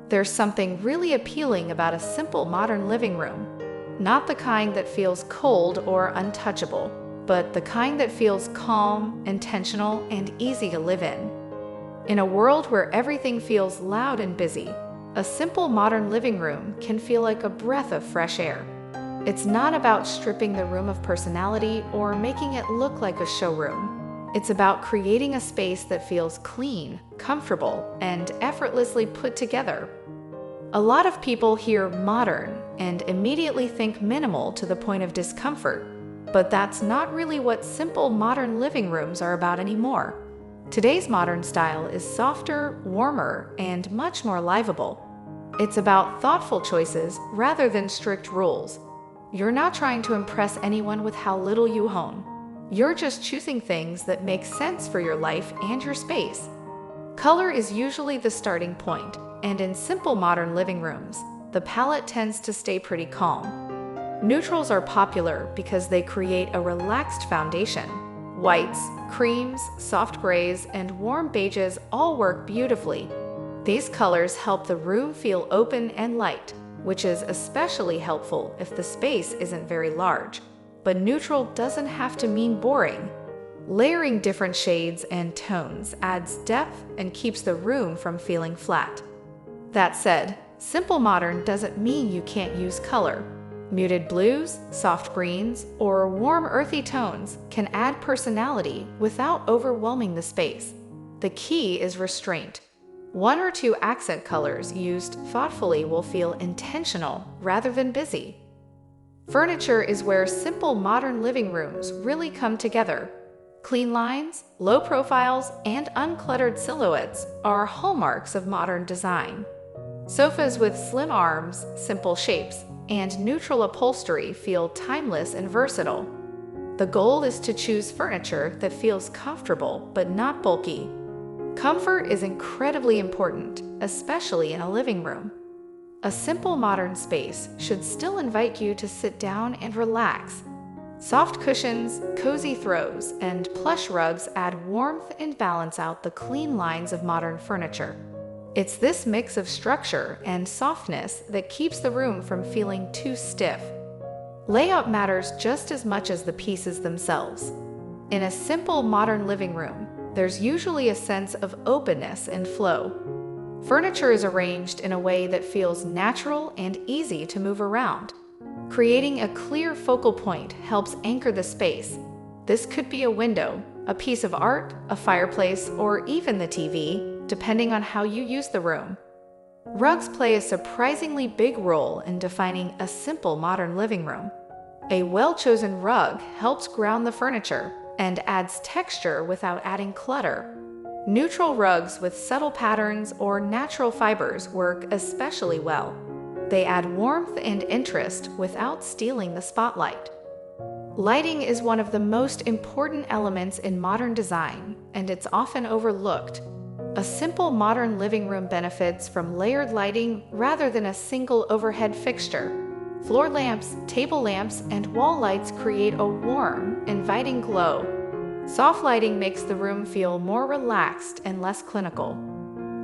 There's something really appealing about a simple modern living room. Not the kind that feels cold or untouchable, but the kind that feels calm, intentional, and easy to live in. In a world where everything feels loud and busy, a simple modern living room can feel like a breath of fresh air. It's not about stripping the room of personality or making it look like a showroom. It's about creating a space that feels clean, comfortable, and effortlessly put together. A lot of people hear modern and immediately think minimal to the point of discomfort, but that's not really what simple modern living rooms are about anymore. Today's modern style is softer, warmer, and much more livable. It's about thoughtful choices rather than strict rules. You're not trying to impress anyone with how little you own. You're just choosing things that make sense for your life and your space. Color is usually the starting point, and in simple modern living rooms, the palette tends to stay pretty calm. Neutrals are popular because they create a relaxed foundation. Whites, creams, soft grays, and warm beiges all work beautifully. These colors help the room feel open and light, which is especially helpful if the space isn't very large. But neutral doesn't have to mean boring. Layering different shades and tones adds depth and keeps the room from feeling flat. That said, simple modern doesn't mean you can't use color. Muted blues, soft greens, or warm earthy tones can add personality without overwhelming the space. The key is restraint. One or two accent colors used thoughtfully will feel intentional rather than busy. Furniture is where simple modern living rooms really come together. Clean lines, low profiles, and uncluttered silhouettes are hallmarks of modern design. Sofas with slim arms, simple shapes, and neutral upholstery feel timeless and versatile. The goal is to choose furniture that feels comfortable but not bulky. Comfort is incredibly important, especially in a living room. A simple modern space should still invite you to sit down and relax. Soft cushions, cozy throws, and plush rugs add warmth and balance out the clean lines of modern furniture. It's this mix of structure and softness that keeps the room from feeling too stiff. Layout matters just as much as the pieces themselves. In a simple modern living room, there's usually a sense of openness and flow. Furniture is arranged in a way that feels natural and easy to move around. Creating a clear focal point helps anchor the space. This could be a window, a piece of art, a fireplace, or even the TV, depending on how you use the room. Rugs play a surprisingly big role in defining a simple modern living room. A well-chosen rug helps ground the furniture and adds texture without adding clutter. Neutral rugs with subtle patterns or natural fibers work especially well. They add warmth and interest without stealing the spotlight. Lighting is one of the most important elements in modern design, and it's often overlooked. A simple modern living room benefits from layered lighting rather than a single overhead fixture. Floor lamps, table lamps, and wall lights create a warm, inviting glow. Soft lighting makes the room feel more relaxed and less clinical.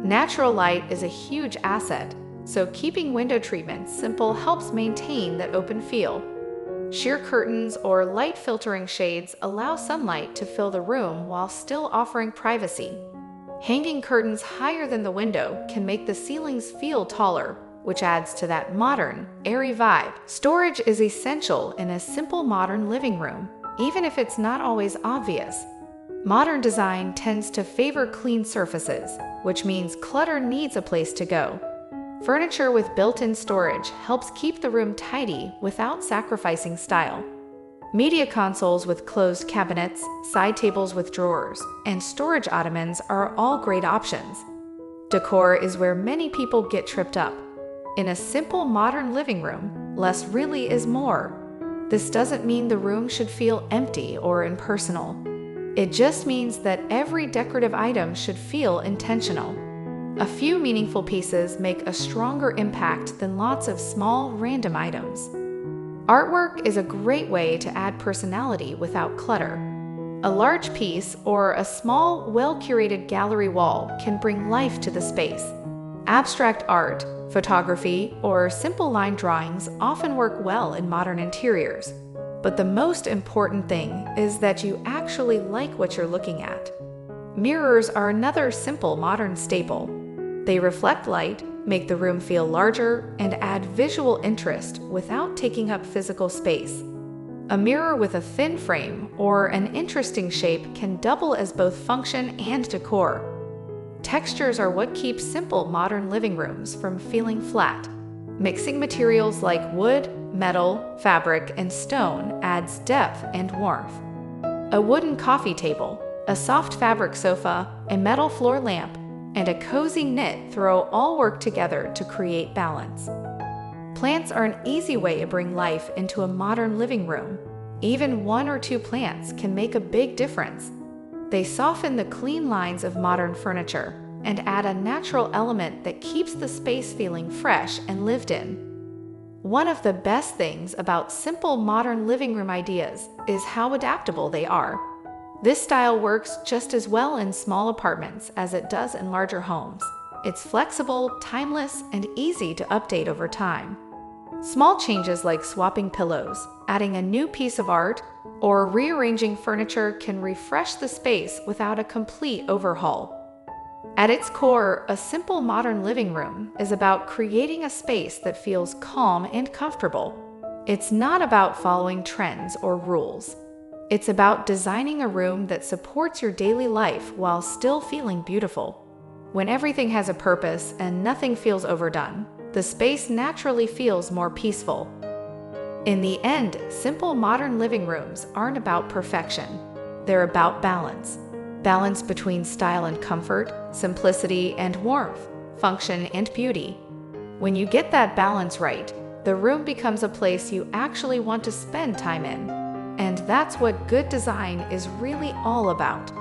Natural light is a huge asset, so keeping window treatments simple helps maintain that open feel. Sheer curtains or light filtering shades allow sunlight to fill the room while still offering privacy. Hanging curtains higher than the window can make the ceilings feel taller, which adds to that modern, airy vibe. Storage is essential in a simple modern living room, even if it's not always obvious. Modern design tends to favor clean surfaces, which means clutter needs a place to go. Furniture with built-in storage helps keep the room tidy without sacrificing style. Media consoles with closed cabinets, side tables with drawers, and storage ottomans are all great options. Decor is where many people get tripped up. In a simple modern living room, less really is more. This doesn't mean the room should feel empty or impersonal. It just means that every decorative item should feel intentional. A few meaningful pieces make a stronger impact than lots of small, random items. Artwork is a great way to add personality without clutter. A large piece or a small, well-curated gallery wall can bring life to the space. Abstract art, photography, or simple line drawings often work well in modern interiors. But the most important thing is that you actually like what you're looking at. Mirrors are another simple modern staple. They reflect light, make the room feel larger, and add visual interest without taking up physical space. A mirror with a thin frame or an interesting shape can double as both function and decor. Textures are what keep simple modern living rooms from feeling flat. Mixing materials like wood, metal, fabric, and stone adds depth and warmth. A wooden coffee table, a soft fabric sofa, a metal floor lamp, and a cozy knit throw all work together to create balance. Plants are an easy way to bring life into a modern living room. Even 1 or 2 plants can make a big difference. They soften the clean lines of modern furniture and add a natural element that keeps the space feeling fresh and lived in. One of the best things about simple modern living room ideas is how adaptable they are. This style works just as well in small apartments as it does in larger homes. It's flexible, timeless, and easy to update over time. Small changes like swapping pillows, adding a new piece of art, or rearranging furniture can refresh the space without a complete overhaul. At its core, a simple modern living room is about creating a space that feels calm and comfortable. It's not about following trends or rules. It's about designing a room that supports your daily life while still feeling beautiful. When everything has a purpose and nothing feels overdone, the space naturally feels more peaceful. In the end, simple modern living rooms aren't about perfection. They're about balance. Balance between style and comfort, simplicity and warmth, function and beauty. When you get that balance right, the room becomes a place you actually want to spend time in. And that's what good design is really all about.